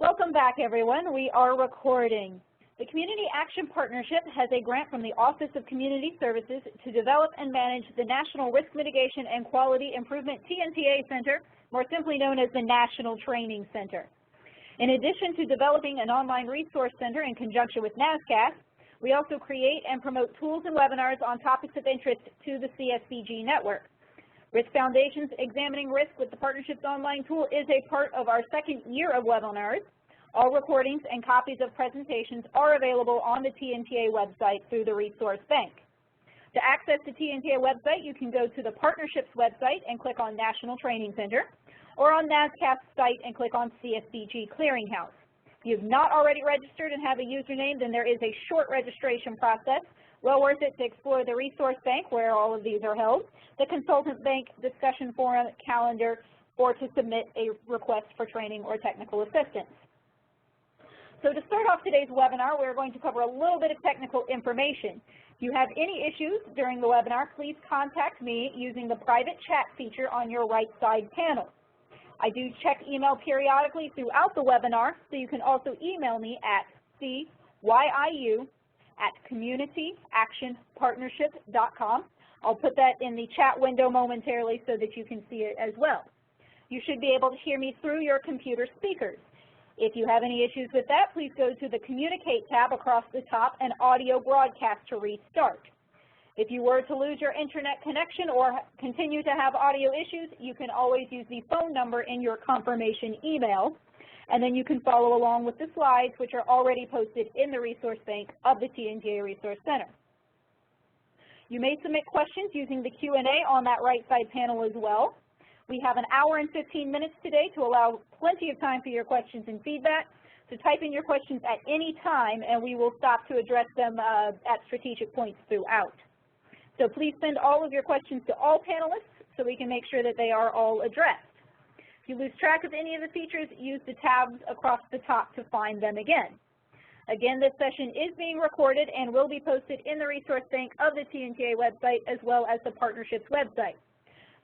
Welcome back, everyone. We are recording. The Community Action Partnership has a grant from the Office of Community Services to develop and manage the National Risk Mitigation and Quality Improvement TNTA Center, more simply known as the National Training Center. In addition to developing an online resource center in conjunction with NASCAS, we also create and promote tools and webinars on topics of interest to the CSBG network. Risk Foundation's Examining Risk with the Partnership's online tool is a part of our second year of webinars. All recordings and copies of presentations are available on the TNTA website through the Resource Bank. To access the TNTA website, you can go to the Partnerships website and click on National Training Center, or on NASCAS's site and click on CSBG Clearinghouse. If you have not already registered and have a username, then there is a short registration process. Well worth it to explore the Resource Bank, where all of these are held, the Consultant Bank discussion forum calendar, or to submit a request for training or technical assistance. So to start off today's webinar, we're going to cover a little bit of technical information. If you have any issues during the webinar, please contact me using the private chat feature on your right side panel. I do check email periodically throughout the webinar, so you can also email me at cyiu@communityactionpartnership.com. I'll put that in the chat window momentarily so that you can see it as well. You should be able to hear me through your computer speakers. If you have any issues with that, please go to the Communicate tab across the top and Audio Broadcast to restart. If you were to lose your internet connection or continue to have audio issues, you can always use the phone number in your confirmation email, and then you can follow along with the slides, which are already posted in the Resource Bank of the TNTA Resource Center. You may submit questions using the Q&A on that right side panel as well. We have an hour and 15 minutes today to allow plenty of time for your questions and feedback. So type in your questions at any time, and we will stop to address them at strategic points throughout. So please send all of your questions to all panelists so we can make sure that they are all addressed. If you lose track of any of the features, use the tabs across the top to find them again. Again, this session is being recorded and will be posted in the Resource Bank of the TNTA website as well as the Partnerships website.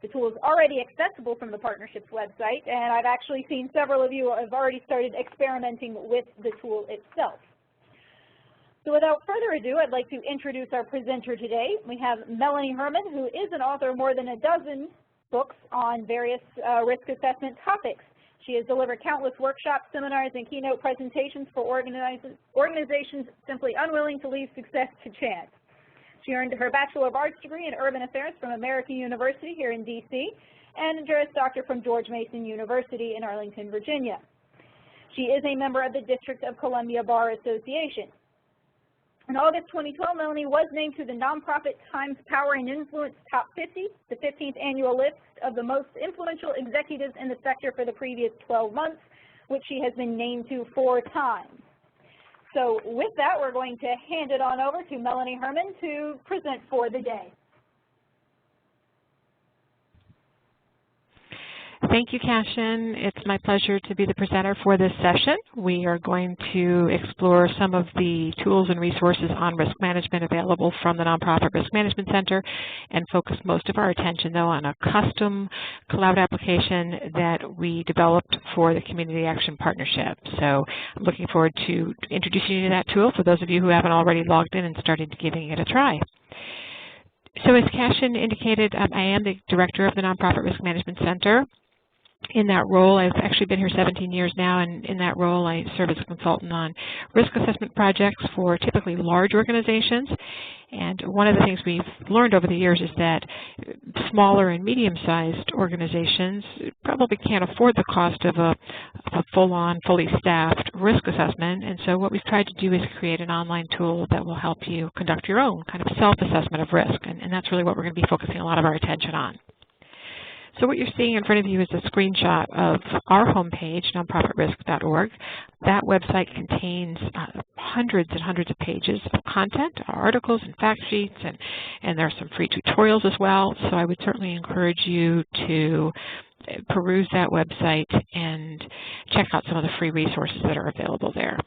The tool is already accessible from the Partnerships website, and I've actually seen several of you have already started experimenting with the tool itself. So without further ado, I'd like to introduce our presenter today. We have Melanie Herman, who is an author of more than a dozen books on various risk assessment topics. She has delivered countless workshops, seminars, and keynote presentations for organizations simply unwilling to leave success to chance. She earned her Bachelor of Arts degree in Urban Affairs from American University here in D.C. and a Juris Doctor from George Mason University in Arlington, Virginia. She is a member of the District of Columbia Bar Association. In August 2012, Melanie was named to the Nonprofit Times Power and Influence Top 50, the 15th annual list of the most influential executives in the sector for the previous 12 months, which she has been named to 4 times. So with that, we're going to hand it on over to Melanie Herman to present for the day. Thank you, Cashin. It's my pleasure to be the presenter for this session. We are going to explore some of the tools and resources on risk management available from the Nonprofit Risk Management Center and focus most of our attention, though, on a custom cloud application that we developed for the Community Action Partnership. So I'm looking forward to introducing you to that tool for those of you who haven't already logged in and started giving it a try. So as Cashin indicated, I am the director of the Nonprofit Risk Management Center. In that role, I've actually been here 17 years now, and in that role I serve as a consultant on risk assessment projects for typically large organizations. And one of the things we've learned over the years is that smaller and medium-sized organizations probably can't afford the cost of a full-on, fully staffed risk assessment. And so what we've tried to do is create an online tool that will help you conduct your own kind of self-assessment of risk. And that's really what we're going to be focusing a lot of our attention on. So what you're seeing in front of you is a screenshot of our homepage, nonprofitrisk.org. That website contains hundreds and hundreds of pages of content, articles and fact sheets, and there are some free tutorials as well. So I would certainly encourage you to peruse that website and check out some of the free resources that are available there.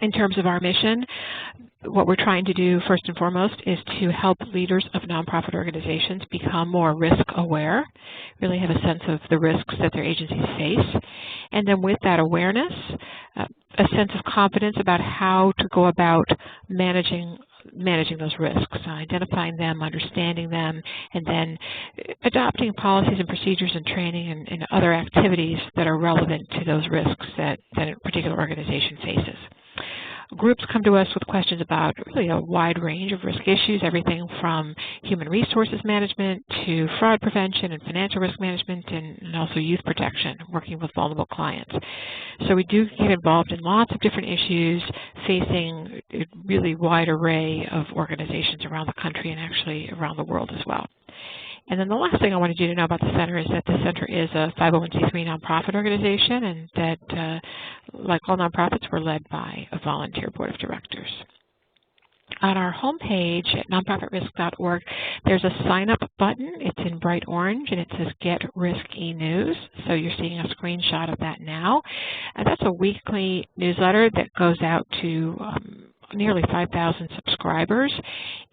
In terms of our mission, what we're trying to do first and foremost is to help leaders of nonprofit organizations become more risk aware, really have a sense of the risks that their agencies face, and then with that awareness, a sense of confidence about how to go about managing those risks, identifying them, understanding them, and then adopting policies and procedures and training and other activities that are relevant to those risks that a particular organization faces. Groups come to us with questions about really a wide range of risk issues, everything from human resources management to fraud prevention and financial risk management and also youth protection, working with vulnerable clients. So we do get involved in lots of different issues facing a really wide array of organizations around the country and actually around the world as well. And then the last thing I wanted you to know about the center is that the center is a 501c3 nonprofit organization, and that, like all nonprofits, we're led by a volunteer board of directors. On our homepage at nonprofitrisk.org, there's a sign-up button. It's in bright orange, and it says Get Risk eNews. So you're seeing a screenshot of that now. And that's a weekly newsletter that goes out to nearly 5,000 subscribers,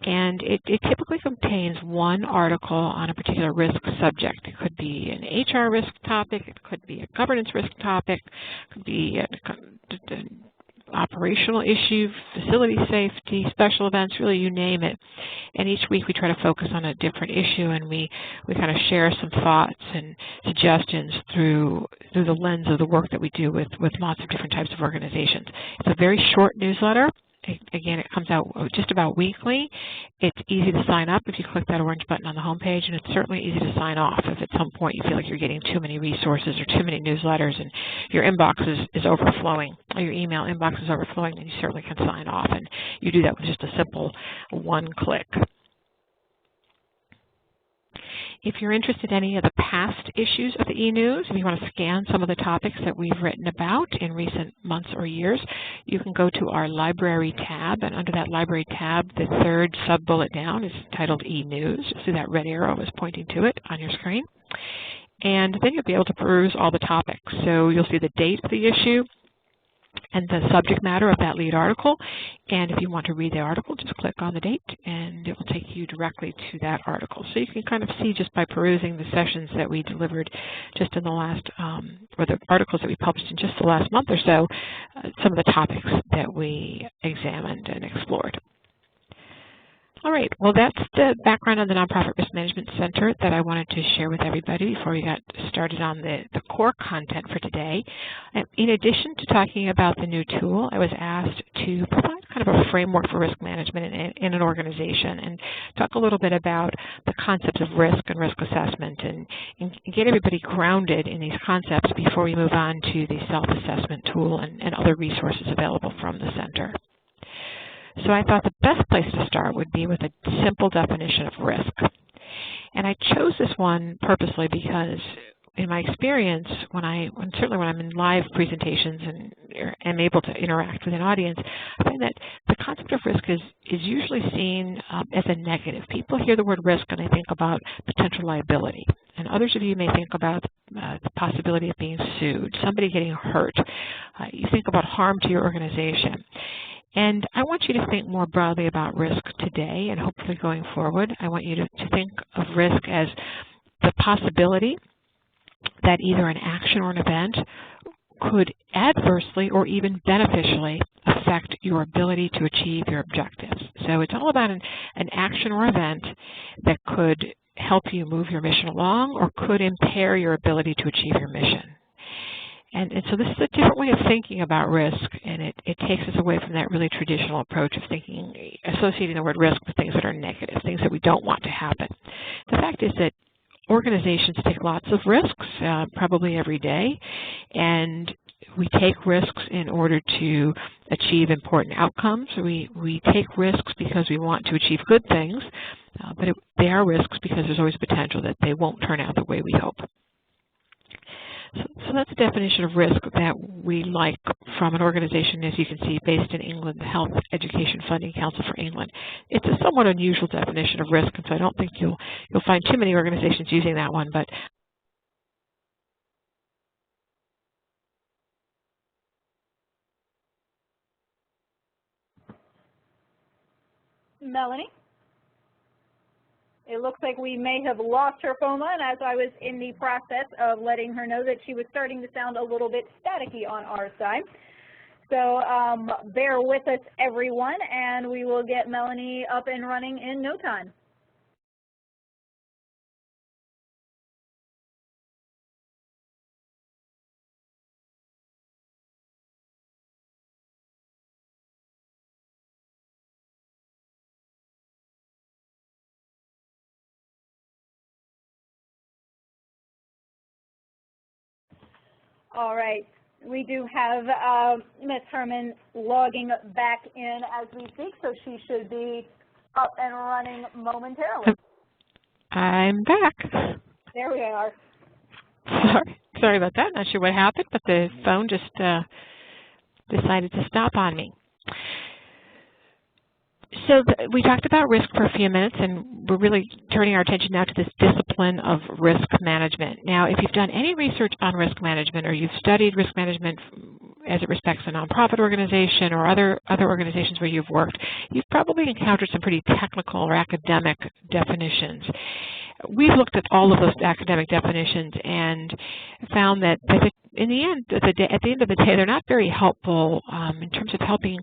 and it typically contains one article on a particular risk subject. It could be an HR risk topic, it could be a governance risk topic, it could be an operational issue, facility safety, special events, really you name it. And each week we try to focus on a different issue, and we kind of share some thoughts and suggestions through the lens of the work that we do with lots of different types of organizations. It's a very short newsletter. Again, it comes out just about weekly. It's easy to sign up if you click that orange button on the home page, and it's certainly easy to sign off if at some point you feel like you're getting too many resources or too many newsletters and your inbox is overflowing, or your email inbox is overflowing, then you certainly can sign off, and you do that with just a simple one click. If you're interested in any of the past issues of the eNews, if you want to scan some of the topics that we've written about in recent months or years, you can go to our library tab, and under that library tab, the third sub-bullet down is titled eNews. You'll see that red arrow is pointing to it on your screen. And then you'll be able to peruse all the topics. So you'll see the date of the issue and the subject matter of that lead article. And if you want to read the article, just click on the date and it will take you directly to that article. So you can kind of see just by perusing the sessions that we delivered just in the last, or the articles that we published in just the last month or so, some of the topics that we examined and explored. All right, well, that's the background on the Nonprofit Risk Management Center that I wanted to share with everybody before we got started on the core content for today. In addition to talking about the new tool, I was asked to provide kind of a framework for risk management in an organization and talk a little bit about the concepts of risk and risk assessment and get everybody grounded in these concepts before we move on to the self-assessment tool and other resources available from the center. So I thought the best place to start would be with a simple definition of risk. And I chose this one purposely because in my experience, certainly when I'm in live presentations and am able to interact with an audience, I find that the concept of risk is usually seen as a negative. People hear the word risk and they think about potential liability. And others of you may think about the possibility of being sued, somebody getting hurt. You think about harm to your organization. And I want you to think more broadly about risk today and hopefully going forward. I want you to think of risk as the possibility that either an action or an event could adversely or even beneficially affect your ability to achieve your objectives. So it's all about an action or event that could help you move your mission along or could impair your ability to achieve your mission. And so this is a different way of thinking about risk, and it takes us away from that really traditional approach of thinking, associating the word risk with things that are negative, things that we don't want to happen. The fact is that organizations take lots of risks, probably every day, and we take risks in order to achieve important outcomes. We take risks because we want to achieve good things, but they are risks because there's always potential that they won't turn out the way we hope. So that's a definition of risk that we like from an organization, as you can see, based in England, the Health Education Funding Council for England. It's a somewhat unusual definition of risk, and so I don't think you'll find too many organizations using that one, but Melanie. It looks like we may have lost her phone line as I was in the process of letting her know that she was starting to sound a little bit staticky on our side. So bear with us, everyone, and we will get Melanie up and running in no time. All right. We do have Ms. Herman logging back in as we speak, so she should be up and running momentarily. I'm back. There we are. Sorry about that. Not sure what happened, but the phone just decided to stop on me. So we talked about risk for a few minutes, and we're really turning our attention now to this discipline of risk management. Now, if you've done any research on risk management, or you've studied risk management as it respects a nonprofit organization or other organizations where you've worked, you've probably encountered some pretty technical or academic definitions. We've looked at all of those academic definitions and found that in the end, at the end of the day, they're not very helpful in terms of helping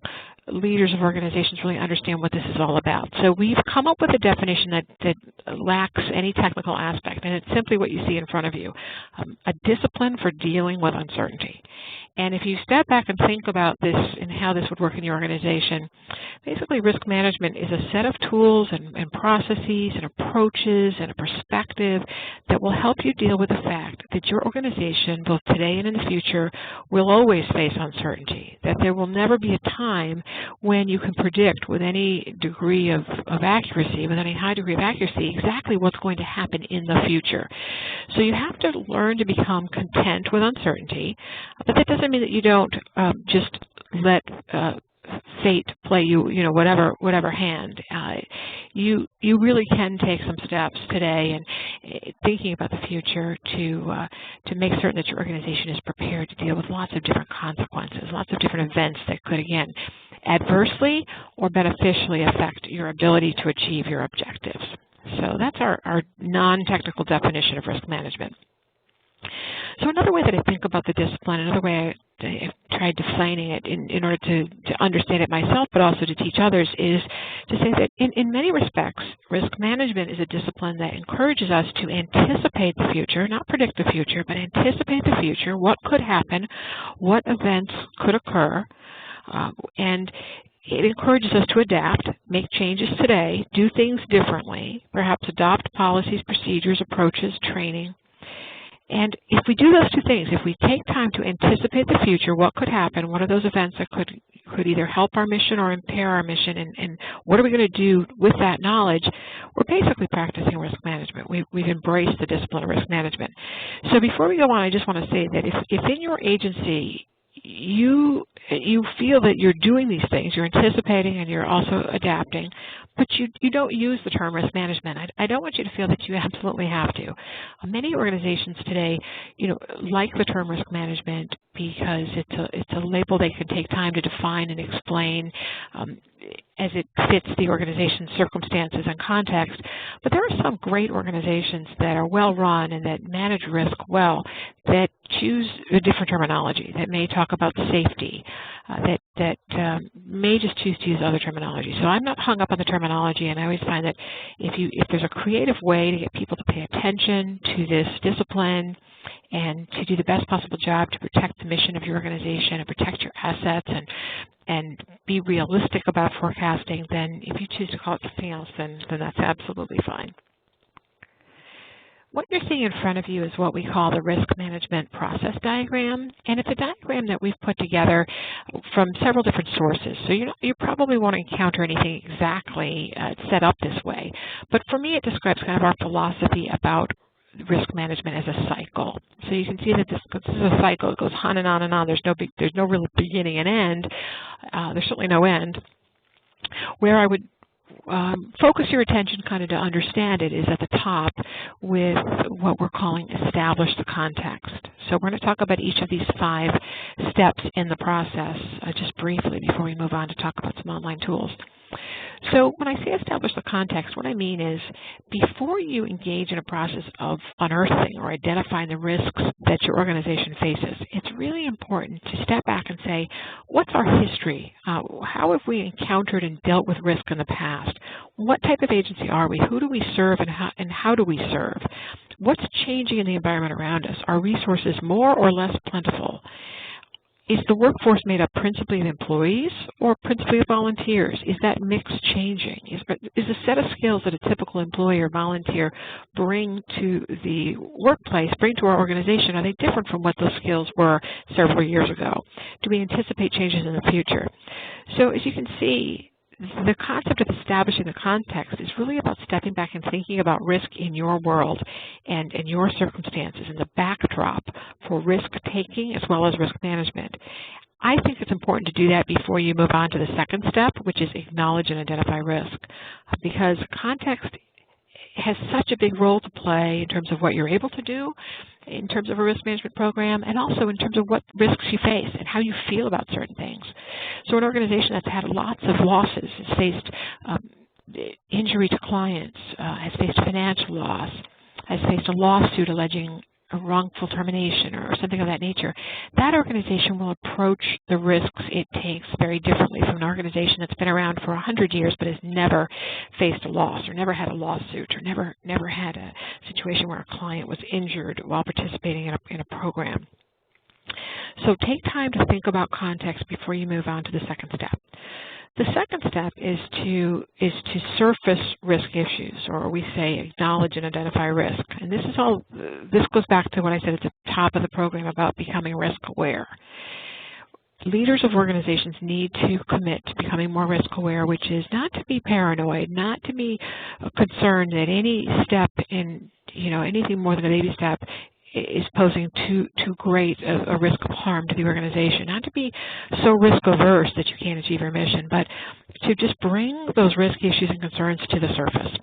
leaders of organizations really understand what this is all about. So we've come up with a definition that lacks any technical aspect, and it's simply what you see in front of you, a discipline for dealing with uncertainty. And if you step back and think about this and how this would work in your organization, basically risk management is a set of tools and processes and approaches and a perspective that will help you deal with the fact that your organization, both today and in the future, will always face uncertainty, that there will never be a time when you can predict with any degree of accuracy, with any high degree of accuracy, exactly what's going to happen in the future. So you have to learn to become content with uncertainty, but that doesn't mean that you don't just let fate play you, whatever hand. You really can take some steps today and thinking about the future to make certain that your organization is prepared to deal with lots of different consequences, lots of different events that could, again, adversely or beneficially affect your ability to achieve your objectives. So that's our non-technical definition of risk management. So another way that I think about the discipline, another way I've tried defining it in order to understand it myself, but also to teach others, is to say that in many respects, risk management is a discipline that encourages us to anticipate the future, not predict the future, but anticipate the future, what could happen, what events could occur, and it encourages us to adapt, make changes today, do things differently, perhaps adopt policies, procedures, approaches, training. And if we do those two things, if we take time to anticipate the future, what could happen, what are those events that could either help our mission or impair our mission, and what are we going to do with that knowledge, we're basically practicing risk management. We've embraced the discipline of risk management. So before we go on, I just want to say that if in your agency you feel that you're doing these things, you're anticipating and you're also adapting, but you don't use the term risk management, I don't want you to feel that you absolutely have to. Many organizations today, like the term risk management because it's a label they can take time to define and explain as it fits the organization's circumstances and context. But there are some great organizations that are well run and that manage risk well that choose a different terminology, that may talk about safety, that may just choose to use other terminology. So I'm not hung up on the terminology, and I always find that if there's a creative way to get people to pay attention to this discipline and to do the best possible job to protect the mission of your organization and protect your assets and be realistic about forecasting, then if you choose to call it something else, then that's absolutely fine. What you're seeing in front of you is what we call the risk management process diagram, and it's a diagram that we've put together from several different sources. So you probably won't encounter anything exactly set up this way, but for me it describes kind of our philosophy about risk management as a cycle. So you can see that this is a cycle. It goes on and on and on. There's no real beginning and end. There's certainly no end. Where I would focus your attention kind of to understand it is at the top with what we're calling establish the context. So we're going to talk about each of these 5 steps in the process just briefly before we move on to talk about some online tools. So when I say establish the context, what I mean is before you engage in a process of unearthing or identifying the risks that your organization faces, it's really important to step back and say, what's our history? How have we encountered and dealt with risk in the past? What type of agency are we? Who do we serve and how do we serve? What's changing in the environment around us? Are resources more or less plentiful? Is the workforce made up principally of employees or principally of volunteers? Is that mix changing? Is the set of skills that a typical employee or volunteer bring to the workplace, bring to our organization, are they different from what those skills were several years ago? Do we anticipate changes in the future? So as you can see, the concept of establishing the context is really about stepping back and thinking about risk in your world and in your circumstances and the backdrop for risk-taking as well as risk management. I think it's important to do that before you move on to the second step, which is acknowledge and identify risk, because context has such a big role to play in terms of what you're able to do, in terms of a risk management program, and also in terms of what risks you face and how you feel about certain things. So an organization that's had lots of losses, has faced injury to clients, has faced financial loss, has faced a lawsuit alleging a wrongful termination or something of that nature, that organization will approach the risks it takes very differently from an organization that's been around for 100 years but has never faced a loss or never had a lawsuit or never had a situation where a client was injured while participating in a program. So take time to think about context before you move on to the second step. The second step is to surface risk issues, or we say acknowledge and identify risk. And this goes back to what I said at the top of the program about becoming risk aware. Leaders of organizations need to commit to becoming more risk aware, which is not to be paranoid, not to be concerned that any step in, anything more than a baby step is posing too great a risk of harm to the organization. Not to be so risk averse that you can't achieve your mission, but to just bring those risk issues and concerns to the surface.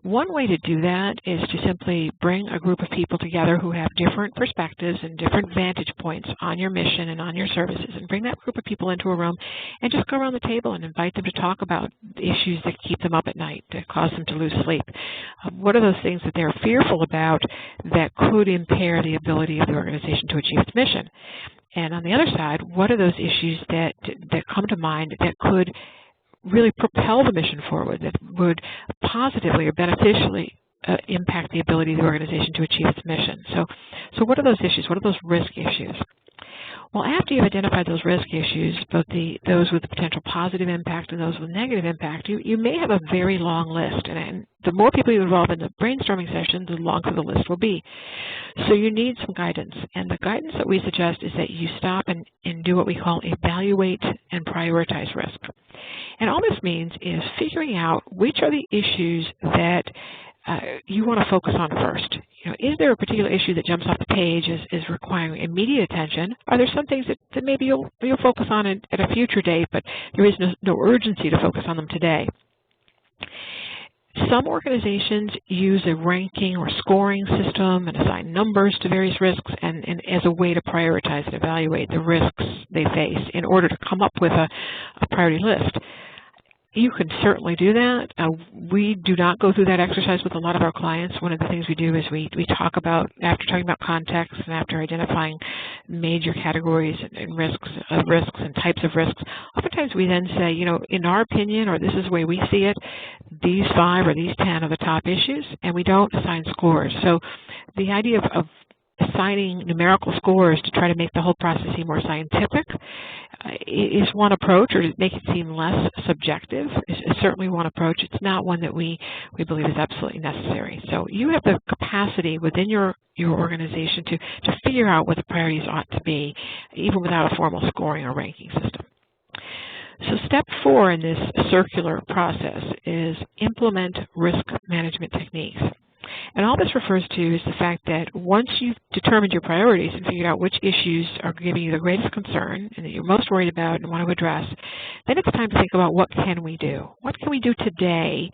One way to do that is to simply bring a group of people together who have different perspectives and different vantage points on your mission and on your services, and bring that group of people into a room and just go around the table and invite them to talk about issues that keep them up at night, that cause them to lose sleep. What are those things that they're fearful about that could impair the ability of the organization to achieve its mission? And on the other side, what are those issues that come to mind that could really propel the mission forward, that would positively or beneficially impact the ability of the organization to achieve its mission? So what are those issues? What are those risk issues? Well, after you've identified those risk issues, both those with the potential positive impact and those with negative impact, you may have a very long list. And the more people you involve in the brainstorming session, the longer the list will be. So you need some guidance. And the guidance that we suggest is that you stop and do what we call evaluate and prioritize risk. And all this means is figuring out which are the issues that you want to focus on first. Is there a particular issue that jumps off the page as requiring immediate attention? Are there some things that maybe you'll focus on at a future date, but there is no urgency to focus on them today? Some organizations use a ranking or scoring system and assign numbers to various risks and as a way to prioritize and evaluate the risks they face in order to come up with a priority list. You can certainly do that. We do not go through that exercise with a lot of our clients. One of the things we do is we talk about, after talking about context and after identifying major categories and risks and types of risks, oftentimes we then say, in our opinion, or this is the way we see it, these 5 or these 10 are the top issues, and we don't assign scores. So the idea of assigning numerical scores to try to make the whole process seem more scientific is one approach, or to make it seem less subjective is certainly one approach. It's not one that we believe is absolutely necessary. So you have the capacity within your organization to figure out what the priorities ought to be, even without a formal scoring or ranking system. So step 4 in this circular process is implement risk management techniques. And all this refers to is the fact that once you've determined your priorities and figured out which issues are giving you the greatest concern and that you're most worried about and want to address, then it's time to think about what can we do? What can we do today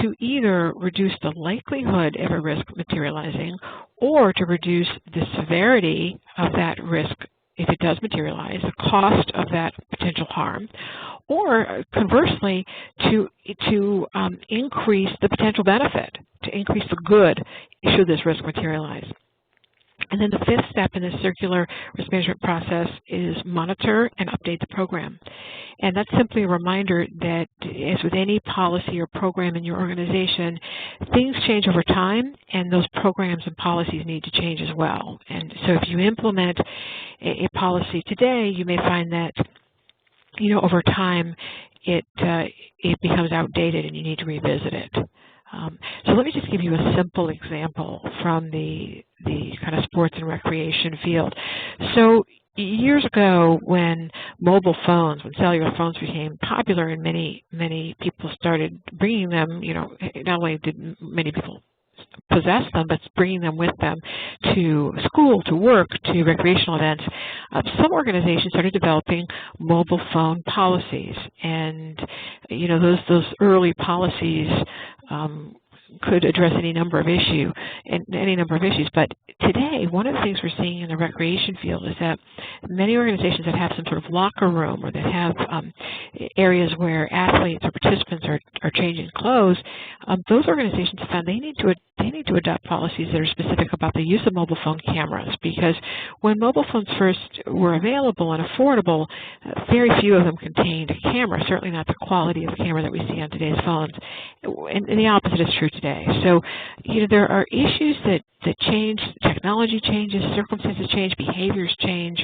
to either reduce the likelihood of a risk materializing or to reduce the severity of that risk if it does materialize, the cost of that potential harm, or conversely, to increase the potential benefit, to increase the good should this risk materialize. And then the fifth step in this circular risk management process is monitor and update the program. And that's simply a reminder that, as with any policy or program in your organization, things change over time, and those programs and policies need to change as well. And so if you implement a policy today, you may find that, over time it becomes outdated and you need to revisit it. So let me just give you a simple example from the kind of sports and recreation field. So years ago, when mobile phones, when cellular phones became popular and many people started bringing them, not only did many people possess them, but bringing them with them to school, to work, to recreational events, some organizations started developing mobile phone policies. And, those early policies could address any number of issues. But today, one of the things we're seeing in the recreation field is that many organizations that have some sort of locker room, or that have areas where athletes or participants are changing clothes, those organizations have found they need to adopt policies that are specific about the use of mobile phone cameras, because when mobile phones first were available and affordable, very few of them contained a camera, certainly not the quality of the camera that we see on today's phones. And the opposite is true today. So, there are issues that change, technology changes, circumstances change, behaviors change,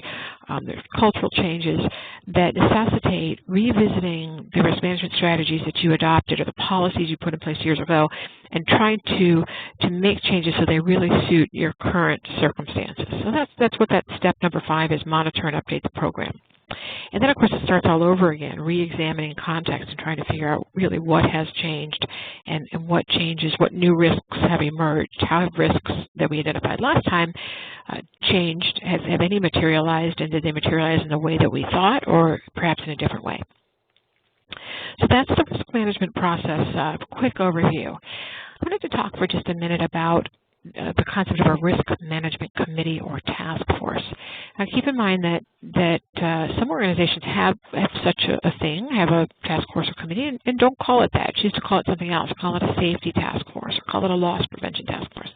there's cultural changes that necessitate revisiting the risk management strategies that you adopted or the policies you put in place years ago, and trying to make changes so they really suit your current circumstances. So that's what that step number 5 is: monitor and update the program. And then, of course, it starts all over again, re-examining context and trying to figure out really what has changed and what changes, what new risks have emerged, how have risks that we identified last time changed, have any materialized, and did they materialize in the way that we thought, or perhaps in a different way. So that's the risk management process, quick overview. I wanted to talk for just a minute about the concept of a risk management committee or task force. Now, keep in mind that some organizations have such a thing, have a task force or committee, and don't call it that. Choose to call it something else. Call it a safety task force, or call it a loss prevention task force.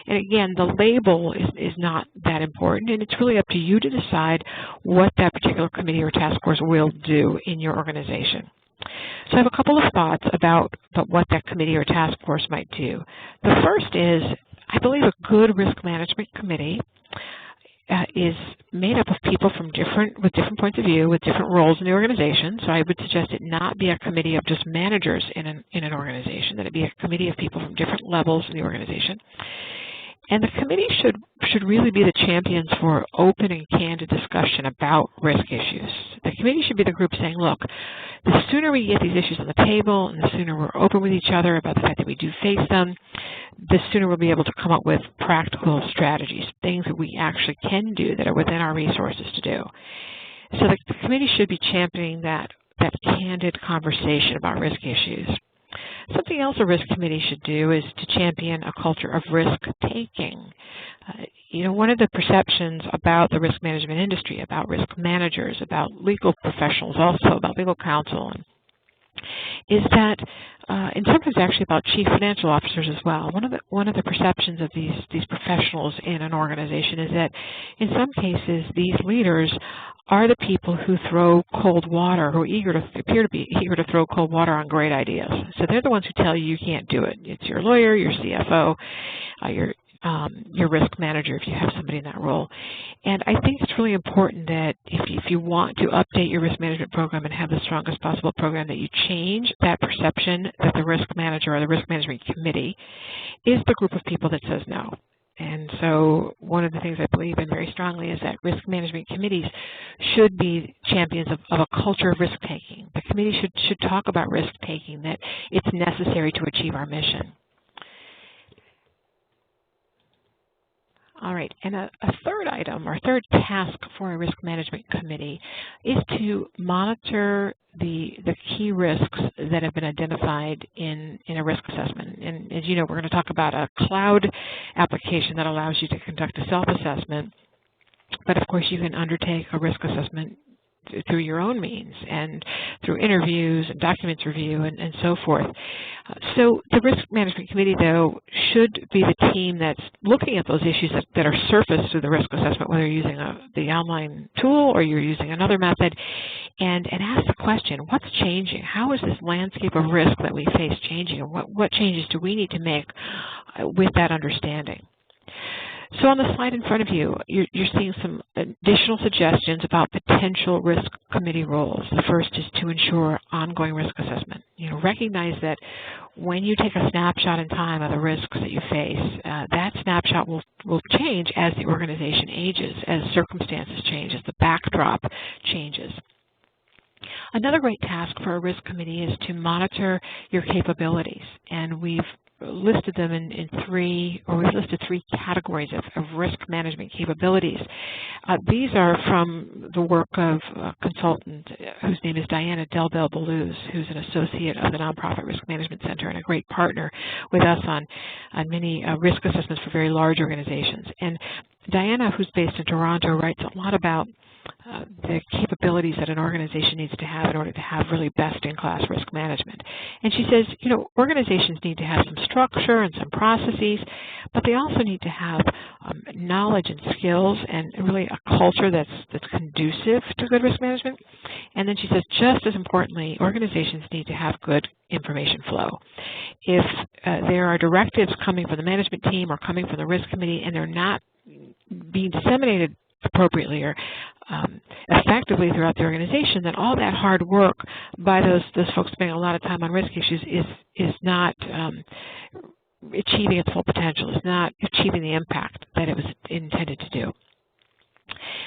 And again, the label is not that important, and it's really up to you to decide what that particular committee or task force will do in your organization. So I have a couple of thoughts about what that committee or task force might do. The first is, I believe a good risk management committee is made up of people with different points of view, with different roles in the organization. So I would suggest it not be a committee of just managers in an organization, that it be a committee of people from different levels in the organization. And the committee should really be the champions for open and candid discussion about risk issues. The committee should be the group saying, look, the sooner we get these issues on the table and the sooner we're open with each other about the fact that we do face them, the sooner we'll be able to come up with practical strategies, things that we actually can do that are within our resources to do. So the committee should be championing that candid conversation about risk issues. Something else a risk committee should do is to champion a culture of risk-taking. One of the perceptions about the risk management industry, about risk managers, about legal professionals, also about legal counsel, is that, and sometimes actually about chief financial officers as well. One of the perceptions of these professionals in an organization is that, in some cases, these leaders are the people who throw cold water, who appear to be eager to throw cold water on great ideas. So they're the ones who tell you can't do it. It's your lawyer, your CFO, your risk manager, if you have somebody in that role. And I think it's really important that if you want to update your risk management program and have the strongest possible program, that you change that perception that the risk manager or the risk management committee is the group of people that says no. And so one of the things I believe in very strongly is that risk management committees should be champions of a culture of risk-taking. The committee should talk about risk-taking, that it's necessary to achieve our mission. All right, and a third item, or third task for a risk management committee is to monitor the key risks that have been identified in a risk assessment. And as you know, we're going to talk about a cloud application that allows you to conduct a self-assessment. But of course, you can undertake a risk assessment through your own means and through interviews and documents review and so forth. So the Risk Management Committee, though, should be the team that's looking at those issues that are surfaced through the risk assessment, whether you're using the online tool or you're using another method, and ask the question, what's changing? How is this landscape of risk that we face changing, and what changes do we need to make with that understanding? So on the slide in front of you, you're seeing some additional suggestions about potential risk committee roles. The first is to ensure ongoing risk assessment. Recognize that when you take a snapshot in time of the risks that you face, that snapshot will change as the organization ages, as circumstances change, as the backdrop changes. Another great task for a risk committee is to monitor your capabilities, and we've listed them we've listed three categories of risk management capabilities. These are from the work of a consultant whose name is Diana Delbel-Belluz, who's an associate of the Nonprofit Risk Management Center and a great partner with us on many risk assessments for very large organizations. And Diana, who's based in Toronto, writes a lot about the capabilities that an organization needs to have in order to have really best-in-class risk management. And she says, organizations need to have some structure and some processes, but they also need to have knowledge and skills and really a culture that's conducive to good risk management. And then she says, just as importantly, organizations need to have good information flow. If there are directives coming from the management team or coming from the risk committee and they're not being disseminated appropriately or effectively throughout the organization, then all that hard work by those folks spending a lot of time on risk issues is not achieving its full potential, is not achieving the impact that it was intended to do.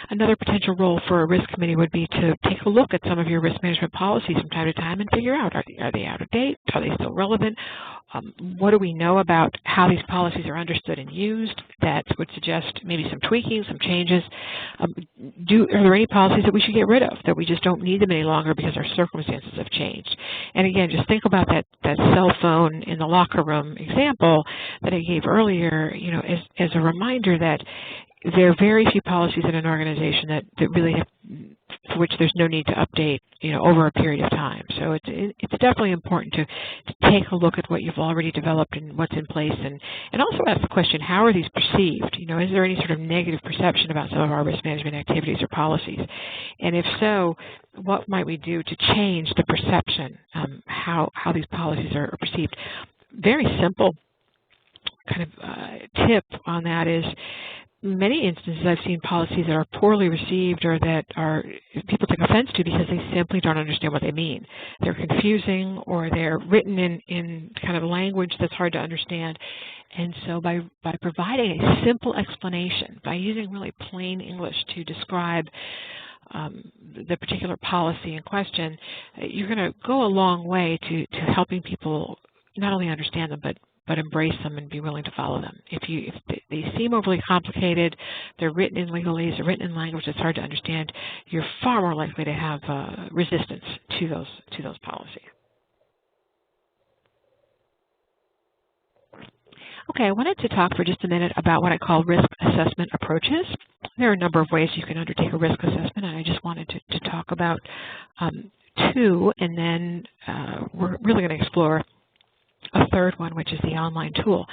Another potential role for a risk committee would be to take a look at some of your risk management policies from time to time and figure out, are they out of date? Are they still relevant? What do we know about how these policies are understood and used that would suggest maybe some tweaking, some changes? Are there any policies that we should get rid of, that we just don't need them any longer because our circumstances have changed? And again, just think about that cell phone in the locker room example that I gave earlier, as a reminder that there are very few policies in an organization that really have, for which there's no need to update, over a period of time. So it's definitely important to take a look at what you've already developed and what's in place, and also ask the question, how are these perceived? Is there any sort of negative perception about some of our risk management activities or policies? And if so, what might we do to change the perception, how these policies are perceived? Very simple kind of tip on that is, many instances I've seen policies that are poorly received or that people take offense to because they simply don't understand what they mean. They're confusing, or they're written in kind of language that's hard to understand. And so by providing a simple explanation, by using really plain English to describe the particular policy in question, you're going to go a long way to helping people not only understand them, but embrace them and be willing to follow them. If they seem overly complicated, they're written in legalese, they're written in language that's hard to understand, you're far more likely to have resistance to those policies. Okay, I wanted to talk for just a minute about what I call risk assessment approaches. There are a number of ways you can undertake a risk assessment, and I just wanted to talk about two, and then we're really going to explore a third one, which is the online tool.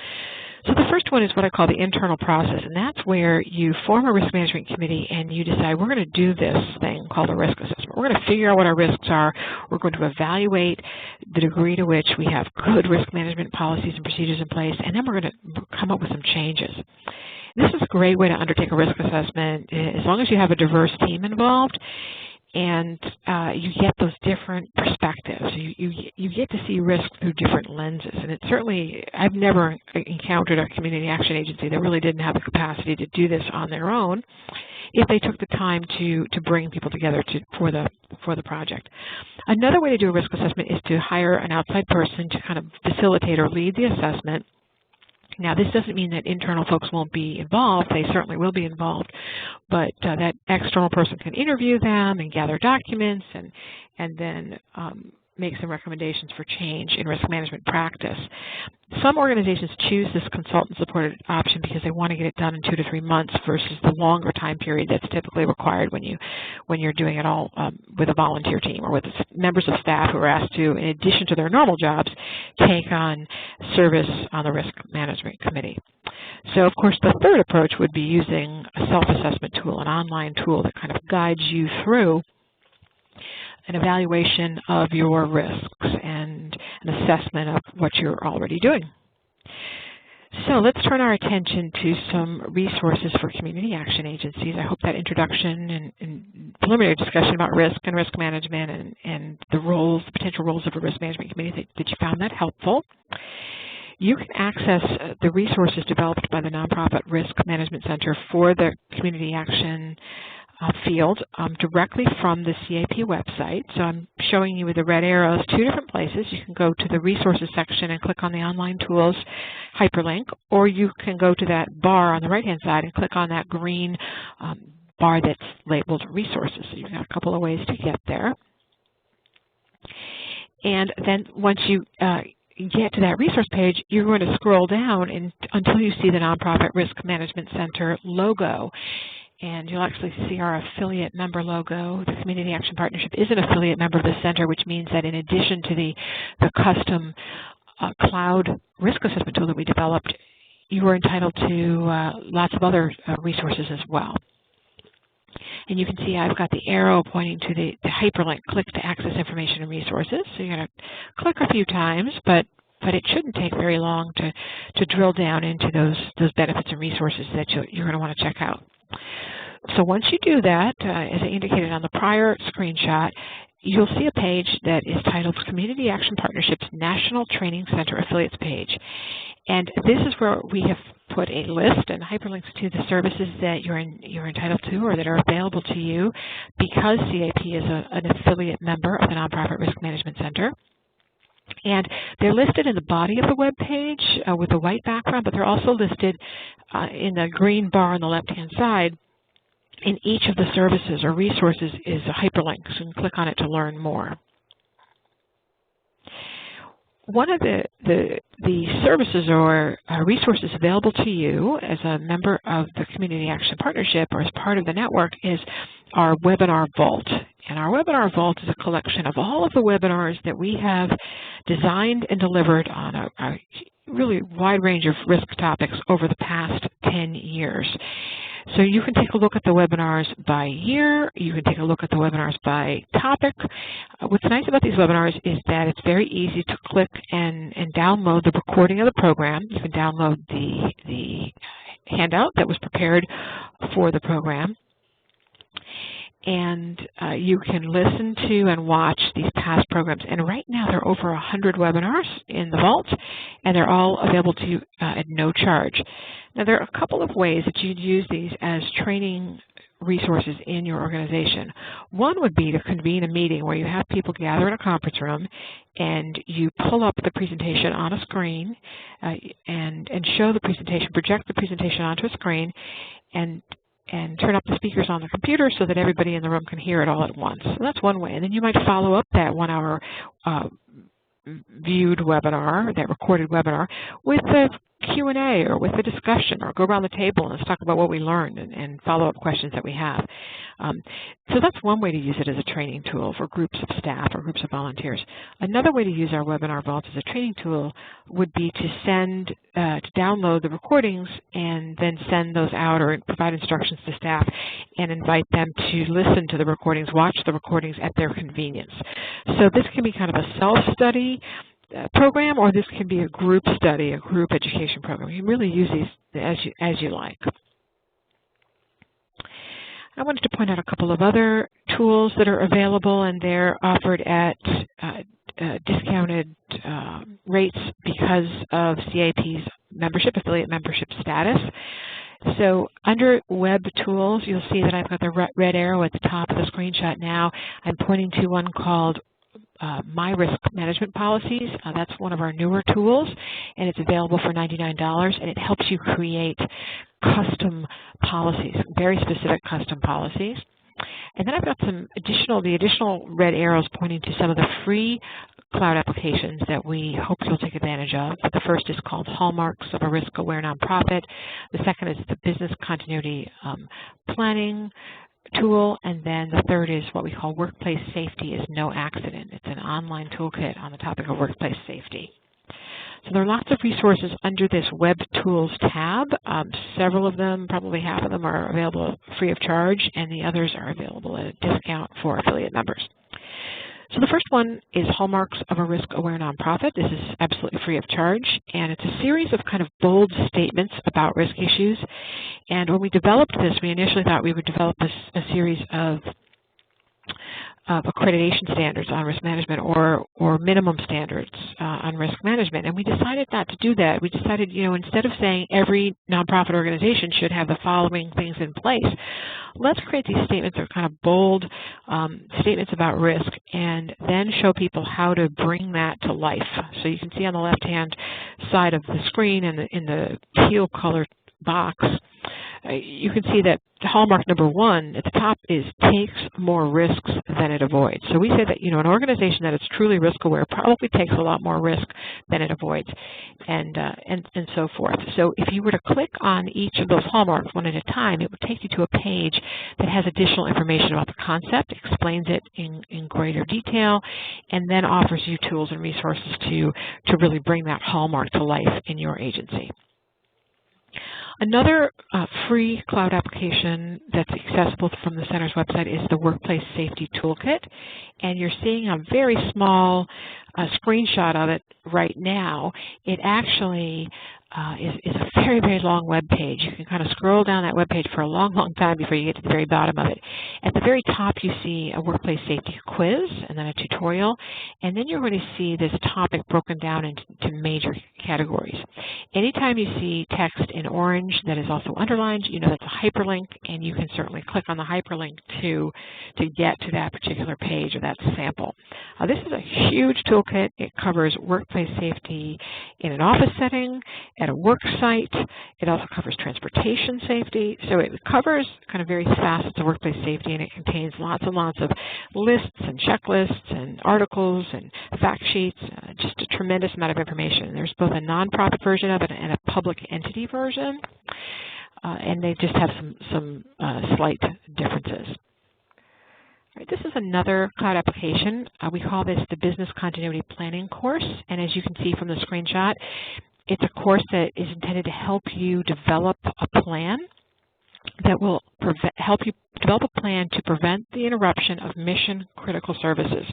So the first one is what I call the internal process, and that's where you form a risk management committee and you decide, we're going to do this thing called a risk assessment. We're going to figure out what our risks are. We're going to evaluate the degree to which we have good risk management policies and procedures in place, and then we're going to come up with some changes. This is a great way to undertake a risk assessment as long as you have a diverse team involved, and you get those different perspectives. You get to see risk through different lenses. And it certainly, I've never encountered a community action agency that really didn't have the capacity to do this on their own if they took the time to bring people together for the project. Another way to do a risk assessment is to hire an outside person to kind of facilitate or lead the assessment. Now, this doesn't mean that internal folks won't be involved. They certainly will be involved, but that external person can interview them and gather documents and then make some recommendations for change in risk management practice. Some organizations choose this consultant-supported option because they want to get it done in 2 to 3 months versus the longer time period that's typically required when you're doing it all with a volunteer team or with members of staff who are asked to, in addition to their normal jobs, take on service on the risk management committee. So, of course, the third approach would be using a self-assessment tool, an online tool that kind of guides you through an evaluation of your risks and an assessment of what you're already doing. So let's turn our attention to some resources for community action agencies. I hope that introduction and preliminary discussion about risk and risk management and the potential roles of a risk management committee, that you found that helpful. You can access the resources developed by the Nonprofit Risk Management Center for the community action field directly from the CAP website. So I'm showing you with the red arrows 2 different places. You can go to the resources section and click on the online tools hyperlink, or you can go to that bar on the right-hand side and click on that green bar that's labeled resources. So you've got a couple of ways to get there. And then once you get to that resource page, you're going to scroll down until you see the Nonprofit Risk Management Center logo. And you'll actually see our affiliate member logo. The Community Action Partnership is an affiliate member of the center, which means that in addition to the custom cloud risk assessment tool that we developed, you are entitled to lots of other resources as well. And you can see I've got the arrow pointing to the hyperlink, click to access information and resources. So you're going to click a few times, but it shouldn't take very long to drill down into those benefits and resources that you're going to want to check out. So once you do that, as I indicated on the prior screenshot, you'll see a page that is titled Community Action Partnership's National Training Center Affiliates page. And this is where we have put a list and hyperlinks to the services that you're entitled to or that are available to you because CAP is an affiliate member of the Nonprofit Risk Management Center. And they're listed in the body of the web page with a white background, but they're also listed in the green bar on the left-hand side. In each of the services or resources is a hyperlink, so you can click on it to learn more. One of the services or resources available to you as a member of the Community Action Partnership or as part of the network is our Webinar Vault. And our Webinar Vault is a collection of all of the webinars that we have designed and delivered on a really wide range of risk topics over the past 10 years. So you can take a look at the webinars by year. You can take a look at the webinars by topic. What's nice about these webinars is that it's very easy to click and download the recording of the program. You can download the handout that was prepared for the program. And you can listen to and watch these past programs. And right now there are over 100 webinars in the vault, and they're all available to you at no charge. Now there are a couple of ways that you'd use these as training resources in your organization. One would be to convene a meeting where you have people gather in a conference room and you pull up the presentation on a screen and show the presentation, project the presentation onto a screen, and turn up the speakers on the computer so that everybody in the room can hear it all at once. So that's one way. And then you might follow up that 1-hour viewed webinar, that recorded webinar, with a Q&A or with a discussion, or go around the table and let's talk about what we learned and follow-up questions that we have. So that's one way to use it as a training tool for groups of staff or groups of volunteers. Another way to use our Webinar Vault as a training tool would be to download the recordings and then send those out or provide instructions to staff and invite them to listen to the recordings, watch the recordings at their convenience. So this can be kind of a self-study program, or this can be a group study, a group education program. You can really use these as you like. I wanted to point out a couple of other tools that are available, and they're offered at discounted rates because of CAP's affiliate membership status. So under Web Tools, you'll see that I've got the red arrow at the top of the screenshot now. I'm pointing to one called My Risk Management Policies. That's one of our newer tools, and it's available for $99, and it helps you create custom policies, very specific custom policies. And then I've got the additional red arrows pointing to some of the free cloud applications that we hope you'll take advantage of. The first is called Hallmarks of a Risk-Aware Nonprofit. The second is the Business Continuity Planning tool, and then the third is what we call Workplace Safety is No Accident. It's an online toolkit on the topic of workplace safety. So there are lots of resources under this Web Tools tab. Several of them, probably half of them, are available free of charge, and the others are available at a discount for affiliate members. So the first one is Hallmarks of a Risk-Aware Nonprofit. This is absolutely free of charge, and it's a series of kind of bold statements about risk issues. And when we developed this, we initially thought we would develop a series of accreditation standards on risk management or minimum standards on risk management. And we decided not to do that. We decided, instead of saying every nonprofit organization should have the following things in place, let's create these statements that are kind of bold statements about risk and then show people how to bring that to life. So you can see on the left-hand side of the screen in the teal colored box, you can see that hallmark number 1 at the top is takes more risks than it avoids. So we say that an organization that is truly risk aware probably takes a lot more risk than it avoids, and so forth. So if you were to click on each of those hallmarks one at a time, it would take you to a page that has additional information about the concept, explains it in greater detail, and then offers you tools and resources to really bring that hallmark to life in your agency. Another free cloud application that's accessible from the Center's website is the Workplace Safety Toolkit, and you're seeing a very small screenshot of it right now. It actually is a very, very long web page. You can kind of scroll down that web page for a long, long time before you get to the very bottom of it. At the very top, you see a workplace safety quiz and then a tutorial, and then you're going to see this topic broken down into major categories. Anytime you see text in orange that is also underlined, you know that's a hyperlink, and you can certainly click on the hyperlink to get to that particular page or that sample. This is a huge toolkit. It covers workplace safety in an office setting, at a work site. It also covers transportation safety. So it covers kind of various facets of workplace safety, and it contains lots and lots of lists and checklists and articles and fact sheets, just a tremendous amount of information. There's both a nonprofit version of it and a public entity version, and they just have some slight differences. This is another cloud application. We call this the Business Continuity Planning course, and as you can see from the screenshot, it's a course that is intended to help you develop a plan that will help you develop a plan to prevent the interruption of mission-critical services.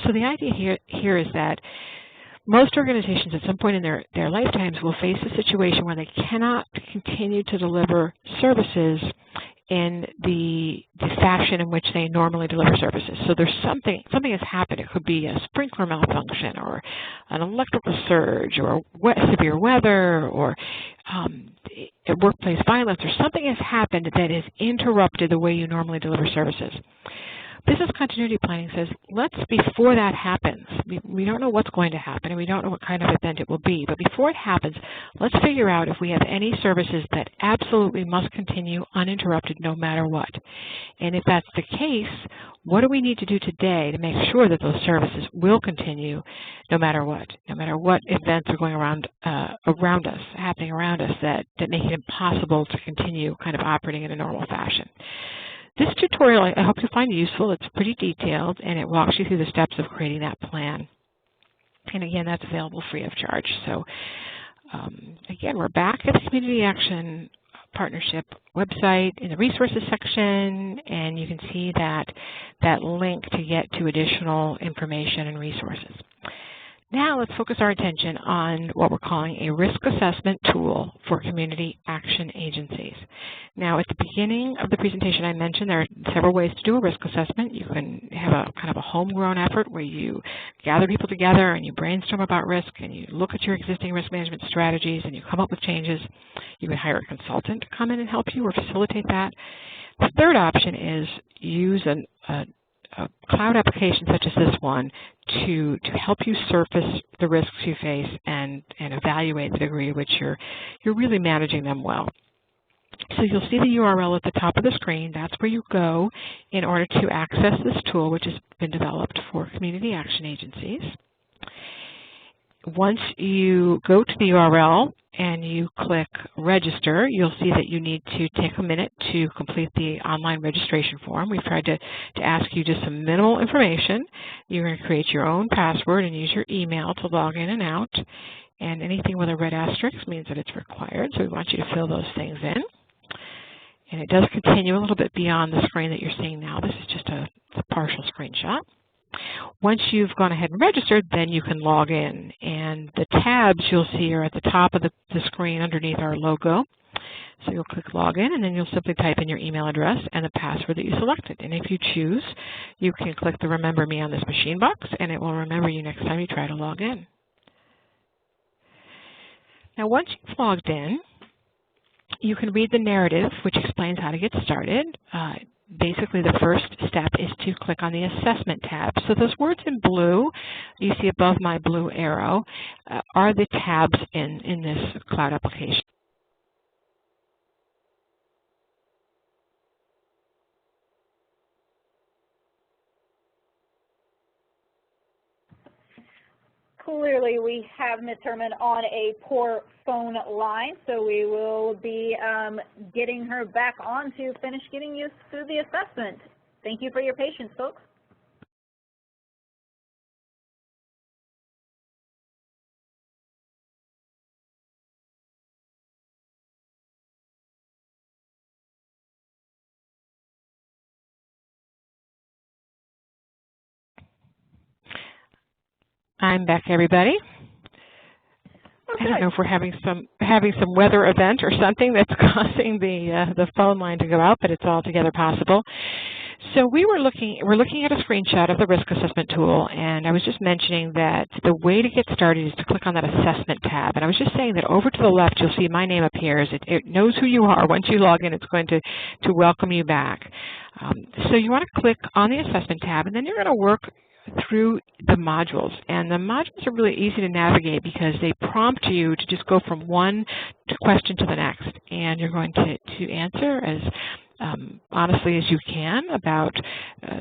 So the idea here is that most organizations at some point in their lifetimes will face a situation where they cannot continue to deliver services in the fashion in which they normally deliver services. So there's something has happened. It could be a sprinkler malfunction or an electrical surge or severe weather or workplace violence, or something has happened that has interrupted the way you normally deliver services. Business continuity planning says, before that happens, we don't know what's going to happen, and we don't know what kind of event it will be, but before it happens, let's figure out if we have any services that absolutely must continue uninterrupted no matter what. And if that's the case, what do we need to do today to make sure that those services will continue no matter what events are going happening around us that make it impossible to continue kind of operating in a normal fashion. This tutorial, I hope you find useful. It's pretty detailed, and it walks you through the steps of creating that plan. And again, that's available free of charge. So again, we're back at the Community Action Partnership website in the resources section, and you can see that link to get to additional information and resources. Now let's focus our attention on what we're calling a risk assessment tool for community action agencies. Now at the beginning of the presentation I mentioned there are several ways to do a risk assessment. You can have a kind of a homegrown effort where you gather people together and you brainstorm about risk and you look at your existing risk management strategies and you come up with changes. You can hire a consultant to come in and help you or facilitate that. The third option is use a cloud application such as this one to help you surface the risks you face and evaluate the degree to which you're really managing them well. So you'll see the URL at the top of the screen. That's where you go in order to access this tool, which has been developed for community action agencies. Once you go to the URL and you click register, you'll see that you need to take a minute to complete the online registration form. We've tried to ask you just some minimal information. You're going to create your own password and use your email to log in and out. And anything with a red asterisk means that it's required, so we want you to fill those things in. And it does continue a little bit beyond the screen that you're seeing now. This is just a partial screenshot. Once you've gone ahead and registered, then you can log in. And the tabs you'll see are at the top of the screen underneath our logo. So you'll click login, and then you'll simply type in your email address and the password that you selected. And if you choose, you can click the Remember Me on this machine box, and it will remember you next time you try to log in. Now, once you've logged in, you can read the narrative, which explains how to get started. Basically, the first step is to click on the Assessment tab. So those words in blue, you see above my blue arrow, are the tabs in this cloud application. Clearly, we have Ms. Herman on a poor phone line, so we will be getting her back on to finish getting you through the assessment. Thank you for your patience, folks. I'm back, everybody. Okay. I don't know if we're having some weather event or something that's causing the phone line to go out, but it's altogether possible. So we're looking at a screenshot of the risk assessment tool, and I was just mentioning that the way to get started is to click on that assessment tab. And I was just saying that over to the left, you'll see my name appears. It knows who you are. Once you log in, it's going to welcome you back. So you want to click on the assessment tab, and then you're going to work through the modules. And the modules are really easy to navigate because they prompt you to just go from one question to the next. And you're going to answer as honestly as you can about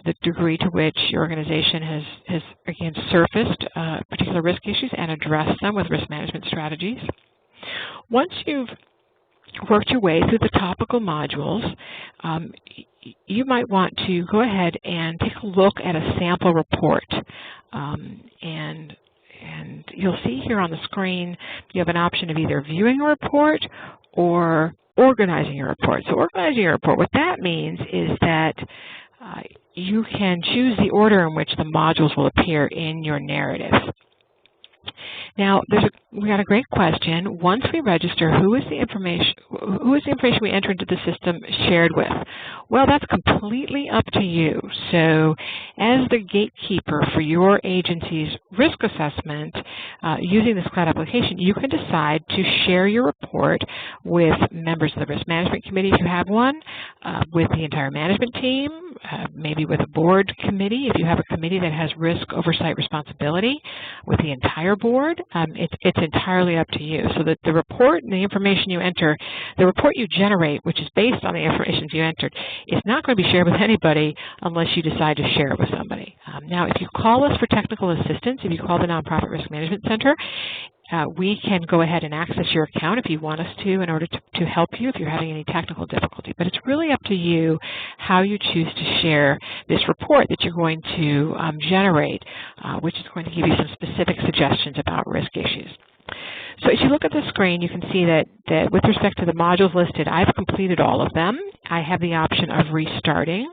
the degree to which your organization has again surfaced particular risk issues and addressed them with risk management strategies. Once you've worked your way through the topical modules, you might want to go ahead and take a look at a sample report. And you'll see here on the screen you have an option of either viewing a report or organizing your report. So organizing your report, what that means is that you can choose the order in which the modules will appear in your narrative. Now, we got a great question. Once we register, who is the information we enter into the system shared with? Well, that's completely up to you. So, as the gatekeeper for your agency's risk assessment, using this cloud application, you can decide to share your report with members of the Risk Management Committee if you have one, with the entire management team, maybe with a board committee if you have a committee that has risk oversight responsibility, with the entire board. It's entirely up to you. So that the report and the information you enter, the report you generate, which is based on the information you entered, is not going to be shared with anybody unless you decide to share it with somebody. Now, if you call us for technical assistance, if you call the Nonprofit Risk Management Center, we can go ahead and access your account if you want us to in order to help you if you're having any technical difficulty. But it's really up to you how you choose to share this report that you're going to generate, which is going to give you some specific suggestions about risk issues. So as you look at the screen, you can see that with respect to the modules listed, I've completed all of them. I have the option of restarting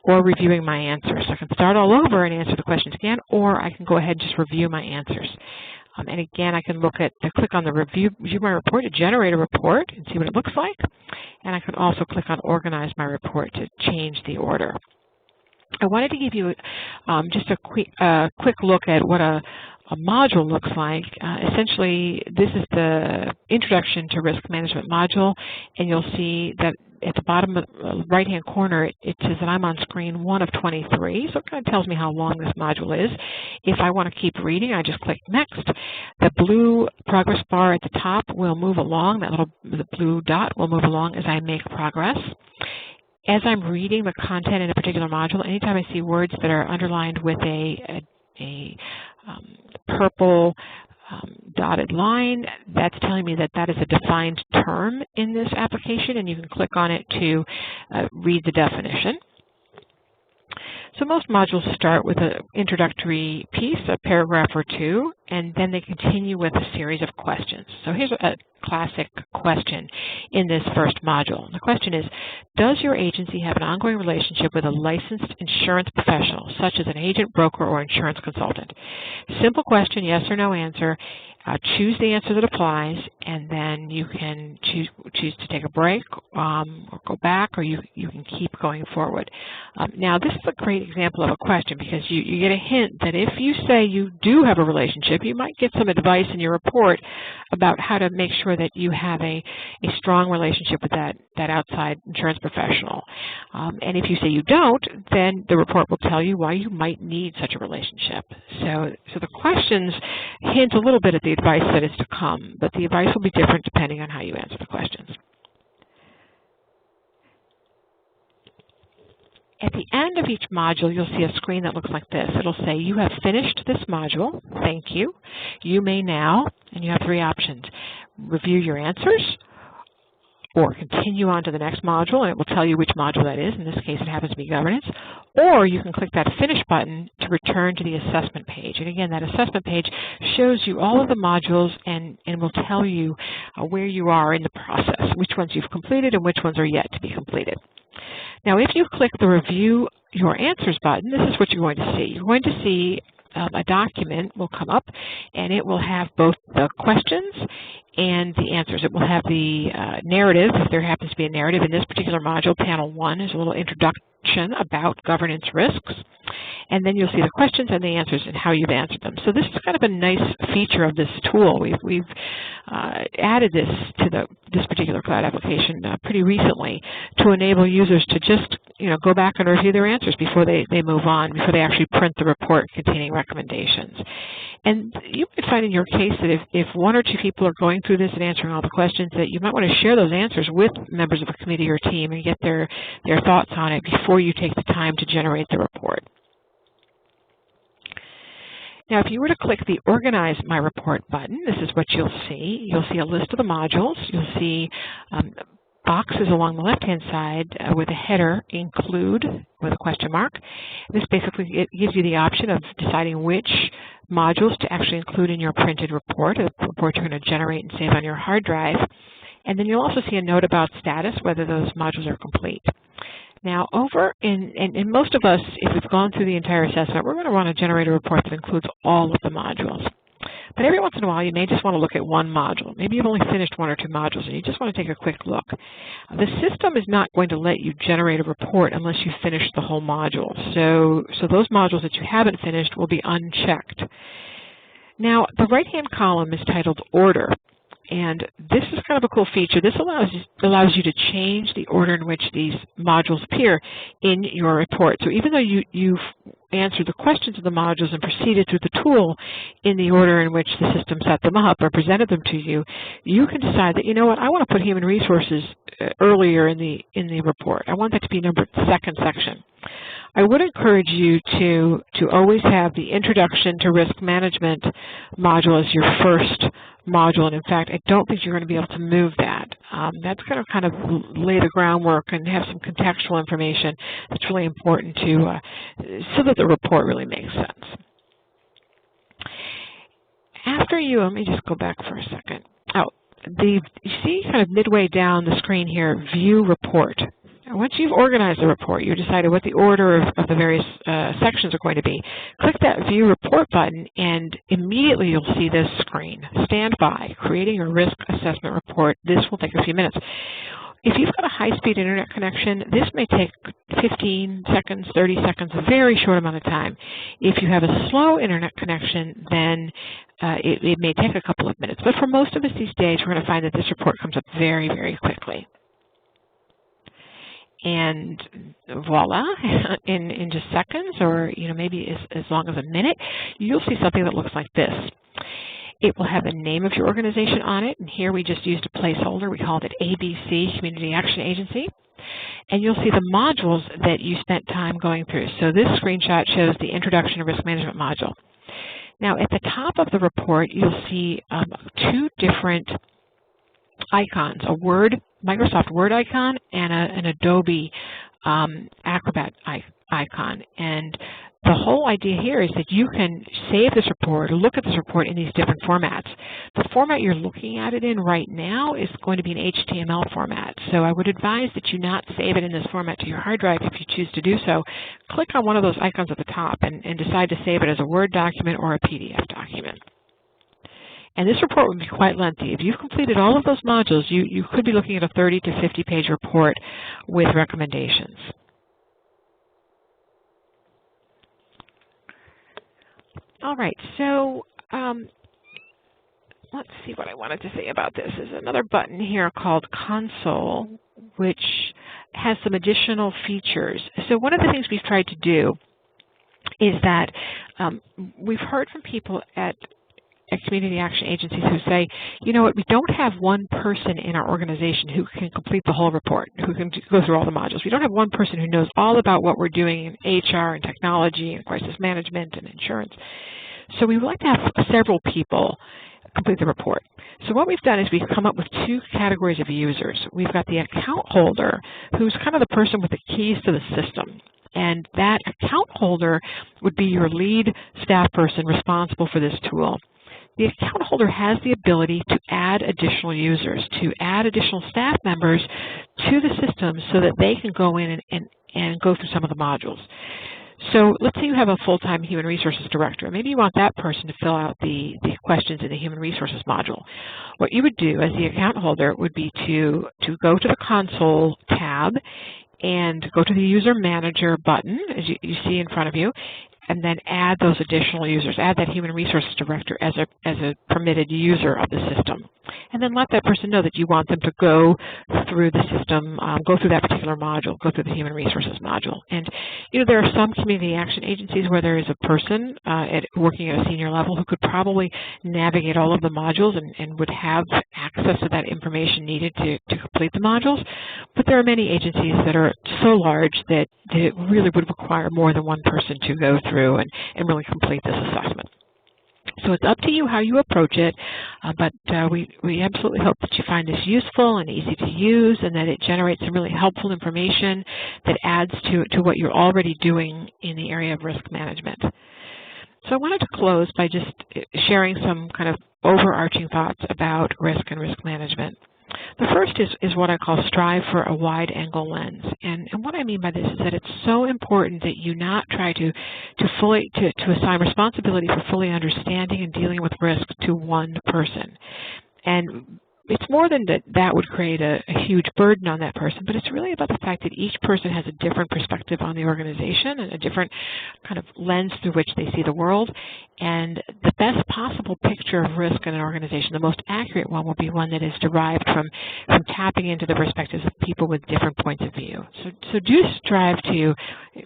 or reviewing my answers. So I can start all over and answer the questions again, or I can go ahead and just review my answers. And again, I can click on the review my report to generate a report and see what it looks like. And I can also click on Organize My Report to change the order. I wanted to give you just a quick look at what a module looks like. Essentially, this is the Introduction to Risk Management module, and you'll see that at the bottom of the right-hand corner, it says that I'm on screen 1 of 23, so it kind of tells me how long this module is. If I want to keep reading, I just click Next. The blue progress bar at the top will move along. The blue dot will move along as I make progress. As I'm reading the content in a particular module, anytime I see words that are underlined with a purple dotted line, that's telling me that that is a defined term in this application, and you can click on it to read the definition. So most modules start with an introductory piece, a paragraph or two, and then they continue with a series of questions. So here's a classic question in this first module. The question is, does your agency have an ongoing relationship with a licensed insurance professional, such as an agent, broker, or insurance consultant? Simple question, yes or no answer. Choose the answer that applies, and then you can choose to take a break or go back, or you can keep going forward. Now, this is a great example of a question because you get a hint that if you say you do have a relationship, you might get some advice in your report about how to make sure that you have a strong relationship with that outside insurance professional. And if you say you don't, then the report will tell you why you might need such a relationship. So the questions hint a little bit at the advice that is to come, but the advice will be different depending on how you answer the questions. At the end of each module, you'll see a screen that looks like this. It'll say, you have finished this module. Thank you. You may now, and you have three options, review your answers, or continue on to the next module, and it will tell you which module that is. In this case, it happens to be governance. Or you can click that Finish button to return to the assessment page. And again, that assessment page shows you all of the modules and will tell you where you are in the process, which ones you've completed and which ones are yet to be completed. Now, if you click the Review Your Answers button, this is what you're going to see. You're going to see a document will come up, and it will have both the questions and the answers. It will have the narrative, if there happens to be a narrative. In this particular module, Panel 1 is a little introduction about governance risks. And then you'll see the questions and the answers and how you've answered them. So this is kind of a nice feature of this tool. We've added this to this particular cloud application pretty recently to enable users to just go back and review their answers before they move on, before they actually print the report containing recommendations. And you might find in your case that if one or two people are going through this and answering all the questions, that you might want to share those answers with members of a committee or team and get their thoughts on it before you take the time to generate the report. Now, if you were to click the Organize My Report button, this is what you'll see. You'll see a list of the modules. You'll see boxes along the left-hand side with a header, Include, with a question mark. This basically gives you the option of deciding which modules to actually include in your printed report, the report you're going to generate and save on your hard drive. And then you'll also see a note about status, whether those modules are complete. Now, and most of us, if we've gone through the entire assessment, we're going to want to generate a report that includes all of the modules. But every once in a while, you may just want to look at one module. Maybe you've only finished one or two modules, and you just want to take a quick look. The system is not going to let you generate a report unless you finish the whole module. So those modules that you haven't finished will be unchecked. Now, the right-hand column is titled Order. And this is kind of a cool feature. This allows you to change the order in which these modules appear in your report. So even though you've answered the questions of the modules and proceeded through the tool in the order in which the system set them up or presented them to you, you can decide that, you know what, I want to put human resources earlier in the report. I want that to be numbered second section. I would encourage you to always have the Introduction to Risk Management module as your first module, and in fact, I don't think you're going to be able to move that. That's going to kind of lay the groundwork and have some contextual information that's really important so that the report really makes sense. After you, let me just go back for a second. You see kind of midway down the screen here, View Report. Once you've organized the report, you decided what the order of the various sections are going to be, click that View Report button, and immediately you'll see this screen. Stand by, creating a risk assessment report. This will take a few minutes. If you've got a high-speed internet connection, this may take 15 seconds, 30 seconds, a very short amount of time. If you have a slow internet connection, then it may take a couple of minutes. But for most of us these days, we're going to find that this report comes up very, very quickly. And voila, in just seconds, or maybe as long as a minute, you'll see something that looks like this. It will have the name of your organization on it, and here we just used a placeholder. We called it ABC, Community Action Agency. And you'll see the modules that you spent time going through. So this screenshot shows the Introduction to Risk Management module. Now, at the top of the report, you'll see two different icons, a Microsoft Word icon and an Adobe Acrobat icon. And the whole idea here is that you can save this report or look at this report in these different formats. The format you're looking at it in right now is going to be an HTML format. So I would advise that you not save it in this format to your hard drive if you choose to do so. Click on one of those icons at the top and decide to save it as a Word document or a PDF document. And this report would be quite lengthy. If you've completed all of those modules, you could be looking at a 30 to 50-page report with recommendations. All right, so let's see what I wanted to say about this. There's another button here called Console, which has some additional features. So one of the things we've tried to do is that we've heard from people at community action agencies who say, you know what, we don't have one person in our organization who can complete the whole report, who can go through all the modules. We don't have one person who knows all about what we're doing in HR and technology and crisis management and insurance. So we would like to have several people complete the report. So what we've done is we've come up with two categories of users. We've got the account holder, who's kind of the person with the keys to the system. And that account holder would be your lead staff person responsible for this tool. The account holder has the ability to add additional users, to add additional staff members to the system so that they can go in and go through some of the modules. So let's say you have a full-time Human Resources Director. Maybe you want that person to fill out the questions in the Human Resources module. What you would do as the account holder would be to go to the Console tab and go to the User Manager button, as you see in front of you, and then add those additional users. Add that Human Resources Director as a permitted user of the system. And then let that person know that you want them to go through the system, go through that particular module, go through the Human Resources module. And you know, there are some community action agencies where there is a person working at a senior level who could probably navigate all of the modules and would have access to that information needed to complete the modules. But there are many agencies that are so large that it really would require more than one person to go through and really complete this assessment. So it's up to you how you approach it, but we absolutely hope that you find this useful and easy to use and that it generates some really helpful information that adds to what you're already doing in the area of risk management. So I wanted to close by just sharing some kind of overarching thoughts about risk and risk management. The first is what I call strive for a wide-angle lens. And what I mean by this is that it's so important that you not try to assign responsibility for fully understanding and dealing with risk to one person. And it's more than that would create a huge burden on that person, but it's really about the fact that each person has a different perspective on the organization and a different kind of lens through which they see the world. And the best possible picture of risk in an organization, the most accurate one, will be one that is derived from tapping into the perspectives of people with different points of view. So do strive to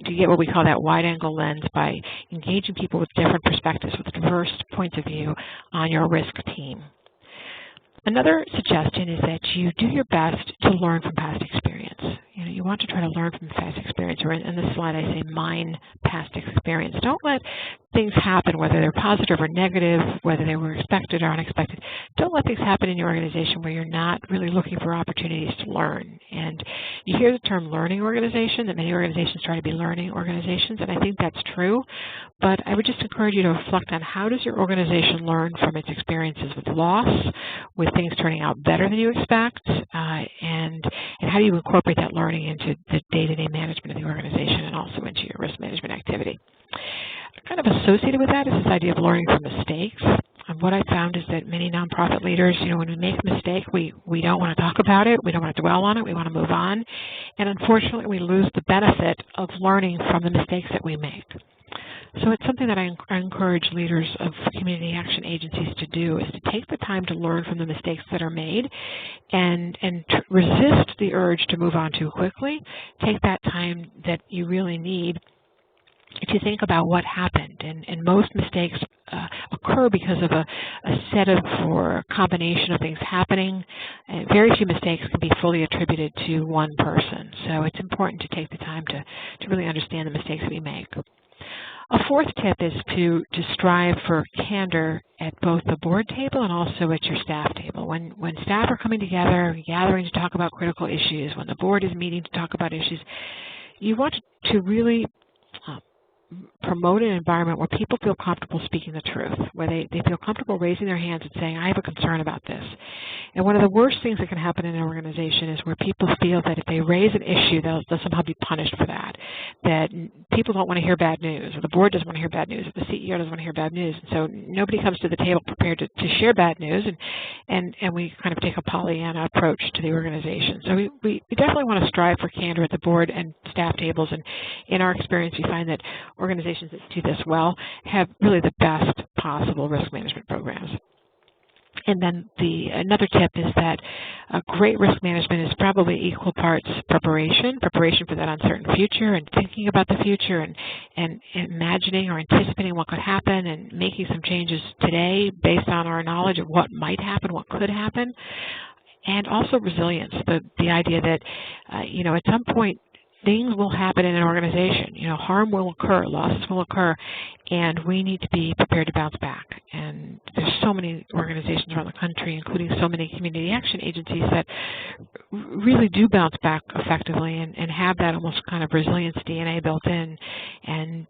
get what we call that wide-angle lens by engaging people with different perspectives, with diverse points of view on your risk team. Another suggestion is that you do your best to learn from past experience. You know, you want to try to learn from past experience. Or in this slide, I say mine past experience. Don't let things happen, whether they're positive or negative, whether they were expected or unexpected. Don't let things happen in your organization where you're not really looking for opportunities to learn. And you hear the term learning organization, that many organizations try to be learning organizations, and I think that's true. But I would just encourage you to reflect on how does your organization learn from its experiences with loss, with things turning out better than you expect, and how do you incorporate that learning into the day-to-day management of the organization and also into your risk management activity. Kind of associated with that is this idea of learning from mistakes. And what I found is that many nonprofit leaders, you know, when we make a mistake, we don't want to talk about it, we don't want to dwell on it, we want to move on. And unfortunately, we lose the benefit of learning from the mistakes that we make. So it's something that I encourage leaders of community action agencies to do, is to take the time to learn from the mistakes that are made and resist the urge to move on too quickly. Take that time that you really need to think about what happened. And most mistakes occur because of a set of or a combination of things happening. And very few mistakes can be fully attributed to one person. So it's important to take the time to really understand the mistakes that we make. A fourth tip is to strive for candor at both the board table and also at your staff table. When staff are coming together, gathering to talk about critical issues, when the board is meeting to talk about issues, you want to really promote an environment where people feel comfortable speaking the truth, where they feel comfortable raising their hands and saying, I have a concern about this. And one of the worst things that can happen in an organization is where people feel that if they raise an issue, they'll somehow be punished for that, that people don't want to hear bad news, or the board doesn't want to hear bad news, or the CEO doesn't want to hear bad news. And so nobody comes to the table prepared to share bad news, and we kind of take a Pollyanna approach to the organization. So we definitely want to strive for candor at the board and staff tables, and in our experience, we find that organizations that do this well have really the best possible risk management programs. And then another tip is that great risk management is probably equal parts preparation for that uncertain future, and thinking about the future, and imagining or anticipating what could happen, and making some changes today based on our knowledge of what might happen, what could happen, and also resilience, the idea that at some point things will happen in an organization. Harm will occur, losses will occur, and we need to be prepared to bounce back. And there's so many organizations around the country, including so many community action agencies, that really do bounce back effectively and have that almost kind of resilience DNA built in, and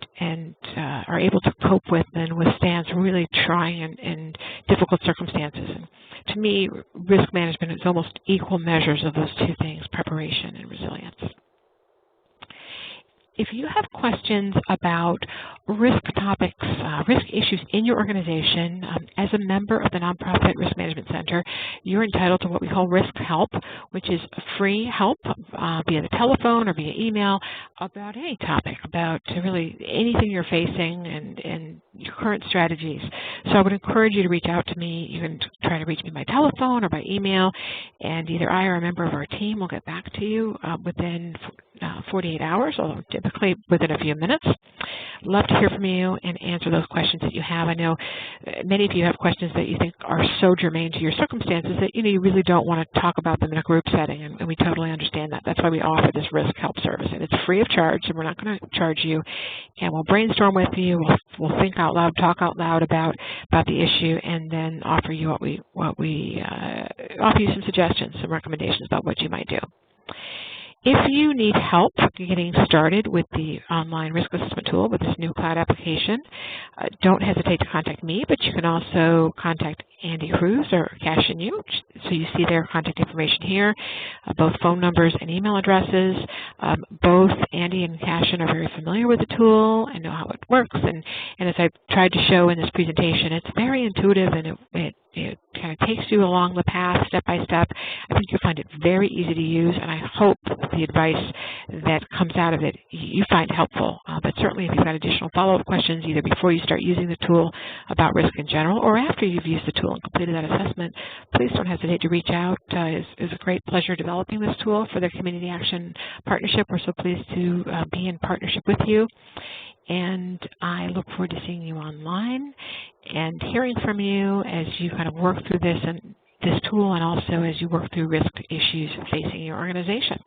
are able to cope with and withstand some really trying and difficult circumstances. And to me, risk management is almost equal measures of those two things, preparation and resilience. If you have questions about risk topics, risk issues in your organization, as a member of the Nonprofit Risk Management Center, you're entitled to what we call risk help, which is free help via the telephone or via email about any topic, about really anything you're facing and your current strategies. So I would encourage you to reach out to me. You can try to reach me by telephone or by email, and either I or a member of our team will get back to you within 48 hours, or typically within a few minutes. Love to hear from you and answer those questions that you have. I know many of you have questions that you think are so germane to your circumstances that you really don't want to talk about them in a group setting, and we totally understand that. That's why we offer this risk help service, and it's free of charge, so we're not going to charge you, and we'll brainstorm with you. We'll think out loud, talk out loud about the issue, and then offer you offer you some suggestions, some recommendations about what you might do. If you need help getting started with the online risk assessment tool with this new cloud application, don't hesitate to contact me, but you can also contact Andy Cruz or Cashin Yu. So you see their contact information here, both phone numbers and email addresses. Both Andy and Cashin are very familiar with the tool and know how it works. And as I tried to show in this presentation, it's very intuitive, and it kind of takes you along the path step by step. I think you'll find it very easy to use, and I hope the advice that comes out of it you find helpful. But certainly if you've got additional follow-up questions, either before you start using the tool about risk in general or after you've used the tool and completed that assessment, please don't hesitate to reach out. It's a great pleasure developing this tool for the Community Action Partnership. We're so pleased to be in partnership with you. And I look forward to seeing you online and hearing from you as you kind of work through this tool, and also as you work through risk issues facing your organization.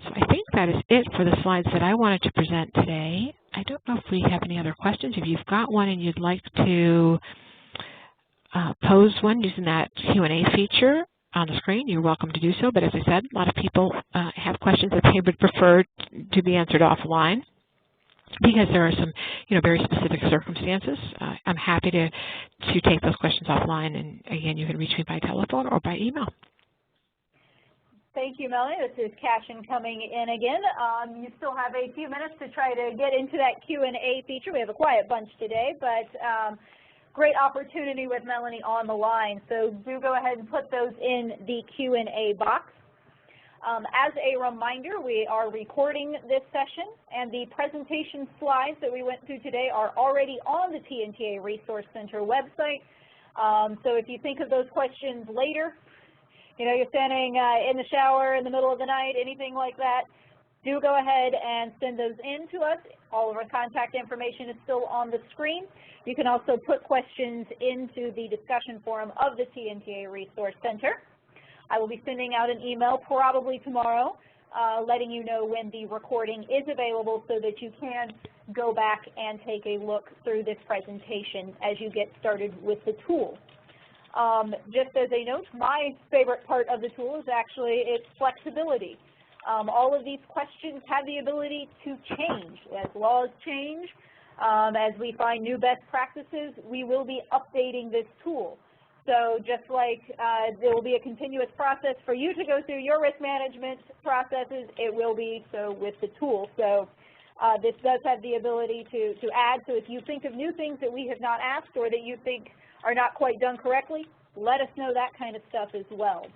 So I think that is it for the slides that I wanted to present today. I don't know if we have any other questions. If you've got one and you'd like to pose one using that Q&A feature on the screen, you're welcome to do so. But as I said, a lot of people have questions that they would prefer to be answered offline, because there are some, very specific circumstances. I'm happy to take those questions offline, and again, you can reach me by telephone or by email. Thank you, Melanie. This is Cashin coming in again. You still have a few minutes to try to get into that Q&A feature. We have a quiet bunch today, but great opportunity with Melanie on the line. So do go ahead and put those in the Q&A box. As a reminder, we are recording this session, and the presentation slides that we went through today are already on the TNTA Resource Center website. So if you think of those questions later, you're standing in the shower in the middle of the night, anything like that, do go ahead and send those in to us. All of our contact information is still on the screen. You can also put questions into the discussion forum of the TNTA Resource Center. I will be sending out an email probably tomorrow letting you know when the recording is available so that you can go back and take a look through this presentation as you get started with the tool. Just as a note, my favorite part of the tool is actually its flexibility. All of these questions have the ability to change. As laws change, as we find new best practices, we will be updating this tool. So just like there will be a continuous process for you to go through your risk management processes, it will be so with the tool. So this does have the ability to add. So if you think of new things that we have not asked or that you think are not quite done correctly, let us know that kind of stuff as well.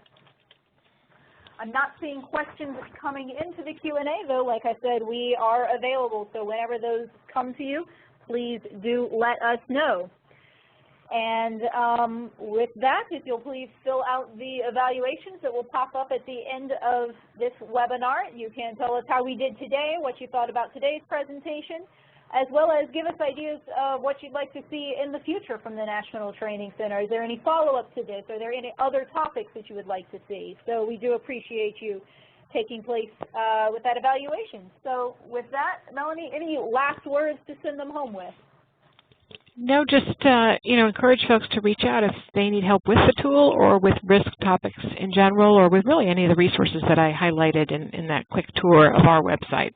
I'm not seeing questions coming into the Q&A, though. Like I said, we are available. So whenever those come to you, please do let us know. And with that, if you'll please fill out the evaluations that will pop up at the end of this webinar. You can tell us how we did today, what you thought about today's presentation, as well as give us ideas of what you'd like to see in the future from the National Training Center. Is there any follow-up to this? Are there any other topics that you would like to see? So we do appreciate you taking place with that evaluation. So with that, Melanie, any last words to send them home with? No, just encourage folks to reach out if they need help with the tool or with risk topics in general or with really any of the resources that I highlighted in that quick tour of our website.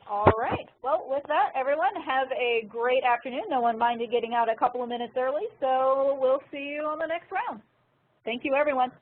All right. Well, with that, everyone, have a great afternoon. No one minded getting out a couple of minutes early, so we'll see you on the next round. Thank you, everyone.